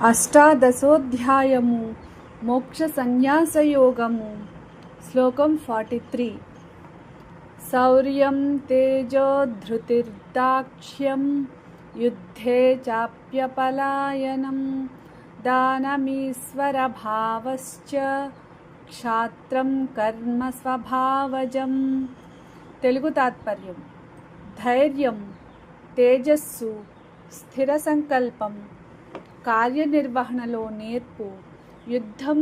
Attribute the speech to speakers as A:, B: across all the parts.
A: అష్టాదశోధ్యాయము మోక్ష సన్యాసయోగము శ్లోకం 43 శౌర్యం తేజోధృతిర్దాక్ష్యం యుద్ధే చాప్యపలాయనం దానమీశ్వరభావశ్చ క్షాత్రం కర్మ స్వభావజం. తెలుగు తాత్పర్యం: ధైర్యం, తేజస్సు, స్థిర సంకల్పం, కార్యనిర్వహణలో నేర్పు, యుద్ధం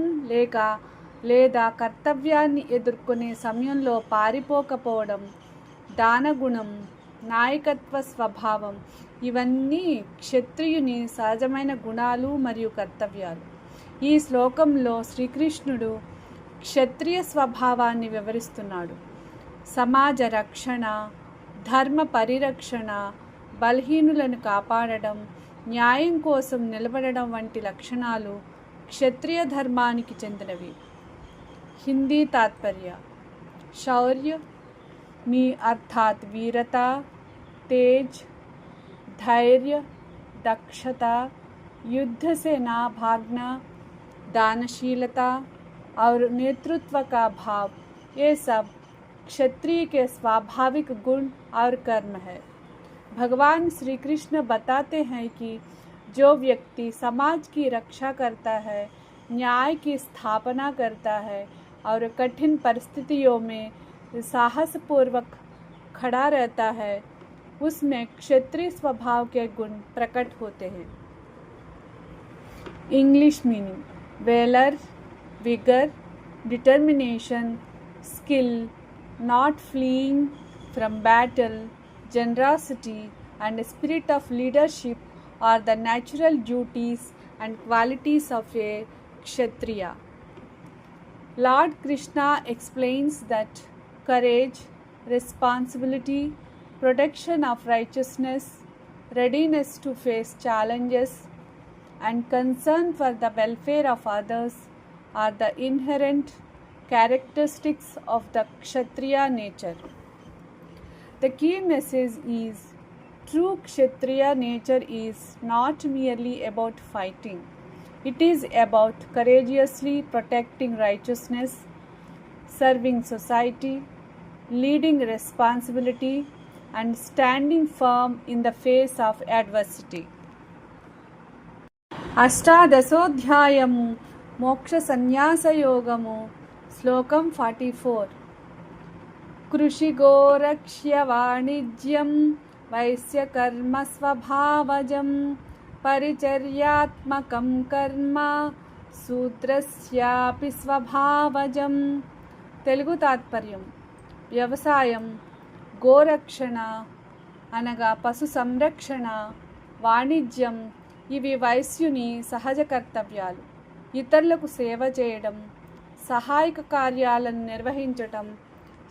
A: లేదా కర్తవ్యాన్ని ఎదుర్కొనే సమయంలో పారిపోకపోవడం, దానగుణం, నాయకత్వ స్వభావం ఇవన్నీ క్షత్రియుని సహజమైన గుణాలు మరియు కర్తవ్యాలు. ఈ శ్లోకంలో శ్రీకృష్ణుడు క్షత్రియ స్వభావాన్ని వివరిస్తున్నాడు. సమాజ రక్షణ, ధర్మ పరిరక్షణ, బలహీనులను కాపాడడం, న్యాయం కోసం నిలబడడం వంటి లక్షణాలు క్షత్రియ ధర్మానికి చెందినవి. హిందీ తాత్పర్య: शौर्य మీ అర్థాత్ వీరత, तेज धैर्य, दक्षता, युद्ध से ना भागना, दानशीलता और नेतृत्व का भाव, ये सब क्षत्रिय के स्वाभाविक गुण और कर्म है. भगवान श्री कृष्ण बताते हैं कि जो व्यक्ति समाज की रक्षा करता है, न्याय की स्थापना करता है और कठिन परिस्थितियों में साहसपूर्वक खड़ा रहता है, उसमें क्षत्रिय स्वभाव के गुण प्रकट होते हैं. English meaning: valour, vigour, determination, skill, not fleeing from battle, generosity and a spirit of leadership are the natural duties and qualities of a kshatriya. Lord Krishna explains that courage, responsibility, protection of righteousness, readiness to face challenges, and concern for the welfare of others are the inherent characteristics of the kshatriya nature. The key message is, true kshatriya nature is not merely about fighting. It is about courageously protecting righteousness, serving society, leading responsibility, and standing firm in the face of adversity. అష్టాదశోధ్యాయము మోక్ష సన్యాసయోగము శ్లోకం 44 కృషిగోరక్ష్య వాణిజ్యం వైశ్యకర్మ స్వభావజం పరిచర్యాత్మకం కర్మ శూద్రస్యాపి స్వభావజం. తెలుగు తాత్పర్యం: వ్యవసాయం, గోరక్షణ అనగా పశు సంరక్షణ, వాణిజ్యం ఇవి వైశ్యుని సహజ కర్తవ్యాలు. ఇతరులకు సేవ చేయడం, సహాయక కార్యాలను నిర్వహించటం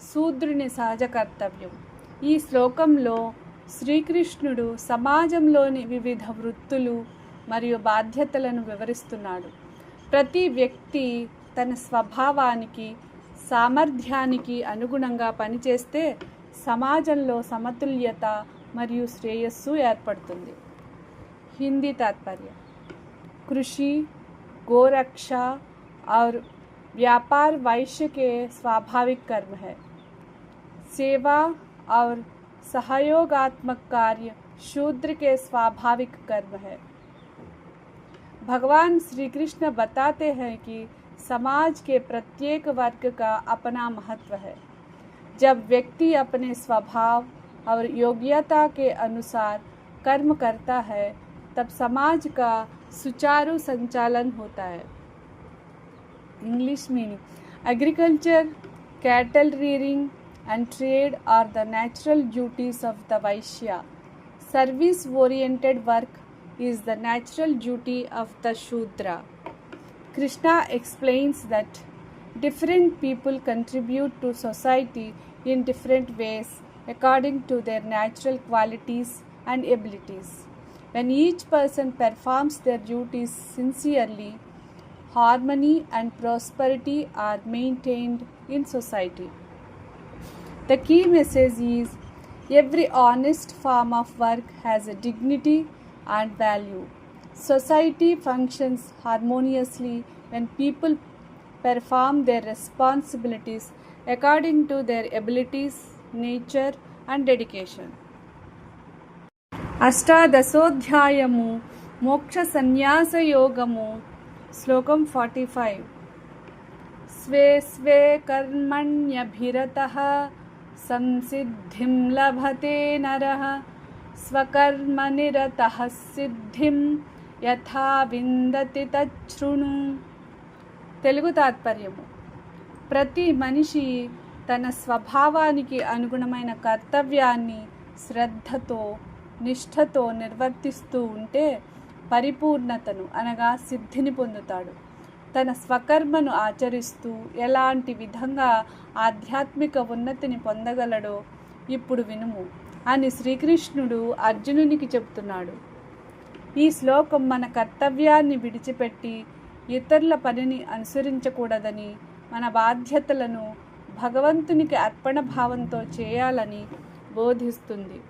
A: శూద్రుని సహజ కర్తవ్యం. ఈ శ్లోకంలో శ్రీకృష్ణుడు సమాజంలోని వివిధ వృత్తులు మరియు బాధ్యతలను వివరిస్తున్నాడు. ప్రతి వ్యక్తి తన స్వభావానికి, సామర్థ్యానికి అనుగుణంగా పనిచేస్తే సమాజంలో సమతుల్యత మరియు శ్రేయస్సు ఏర్పడుతుంది. हिंदी तात्पर्य: कृषि, गोरक्षा और व्यापार वैश्य के स्वाभाविक कर्म है. सेवा और सहयोगात्मक कार्य शूद्र के स्वाभाविक कर्म है. भगवान श्री कृष्ण बताते हैं कि समाज के प्रत्येक वर्ग का अपना महत्व है. जब व्यक्ति अपने स्वभाव और योग्यता के अनुसार कर्म करता है, तब समाज का सुचारू संचालन होता है. English meaning: agriculture, cattle rearing and trade are the natural duties of the Vaishya. Service oriented work is the natural duty of the Shudra. Krishna explains that different people contribute to society in different ways according to their natural qualities and abilities. When each person performs their duties sincerely, harmony and prosperity are maintained in society. The key message is, every honest form of work has a dignity and value. Society functions harmoniously when people perform their responsibilities according to their abilities, nature, and dedication. అష్టాదశోధ్యాయము మోక్ష సన్యాస యోగము శ్లోకం 45. స్వే స్వే కర్మణ్యభిరతః సంసిద్ధిం లభతే నరః స్వకర్మనిరతః సిద్ధిం యథా విందతి తచ్ఛృణు. తెలుగు తాత్పర్యము: ప్రతి మనిషి తన స్వభావానికి అనుగుణమైన కర్తవ్యాన్ని శ్రద్ధతో నిష్ఠతో నిర్వర్తిస్తూ ఉంటే పరిపూర్ణతను అనగా సిద్ధిని పొందుతాడు. తన స్వకర్మను ఆచరిస్తూ ఎలాంటి విధంగా ఆధ్యాత్మిక ఉన్నతిని పొందగలడో ఇప్పుడు వినుము అని శ్రీకృష్ణుడు అర్జునునికి చెబుతున్నాడు. ఈ శ్లోకం మన కర్తవ్యాన్ని విడిచిపెట్టి ఇతరుల పనిని అనుసరించకూడదని, మన బాధ్యతలను భగవంతునికి అర్పణ భావంతో చేయాలని బోధిస్తుంది.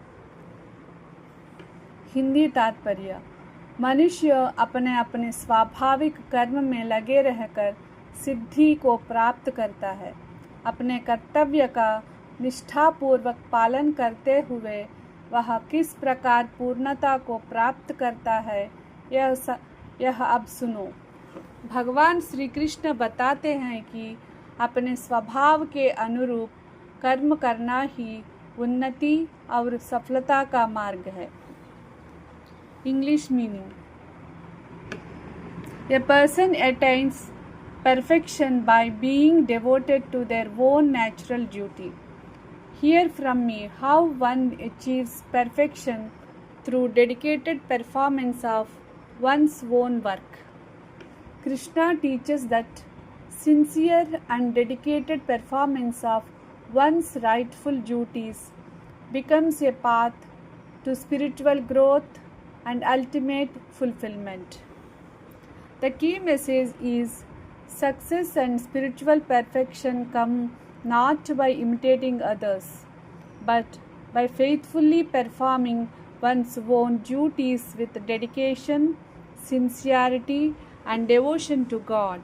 A: हिंदी तात्पर्य: मनुष्य अपने अपने स्वाभाविक कर्म में लगे रहकर सिद्धि को प्राप्त करता है. अपने कर्तव्य का निष्ठापूर्वक पालन करते हुए वह किस प्रकार पूर्णता को प्राप्त करता है यह अब सुनो. भगवान श्री कृष्ण बताते हैं कि अपने स्वभाव के अनुरूप कर्म करना ही उन्नति और सफलता का मार्ग है. English meaning: a person attains perfection by being devoted to their own natural duty. Hear from me how one achieves perfection through dedicated performance of one's own work. Krishna teaches that sincere and dedicated performance of one's rightful duties becomes a path to spiritual growth and ultimate fulfillment. The key message is success and spiritual perfection come not by imitating others, but by faithfully performing one's own duties with dedication, sincerity, and devotion to God.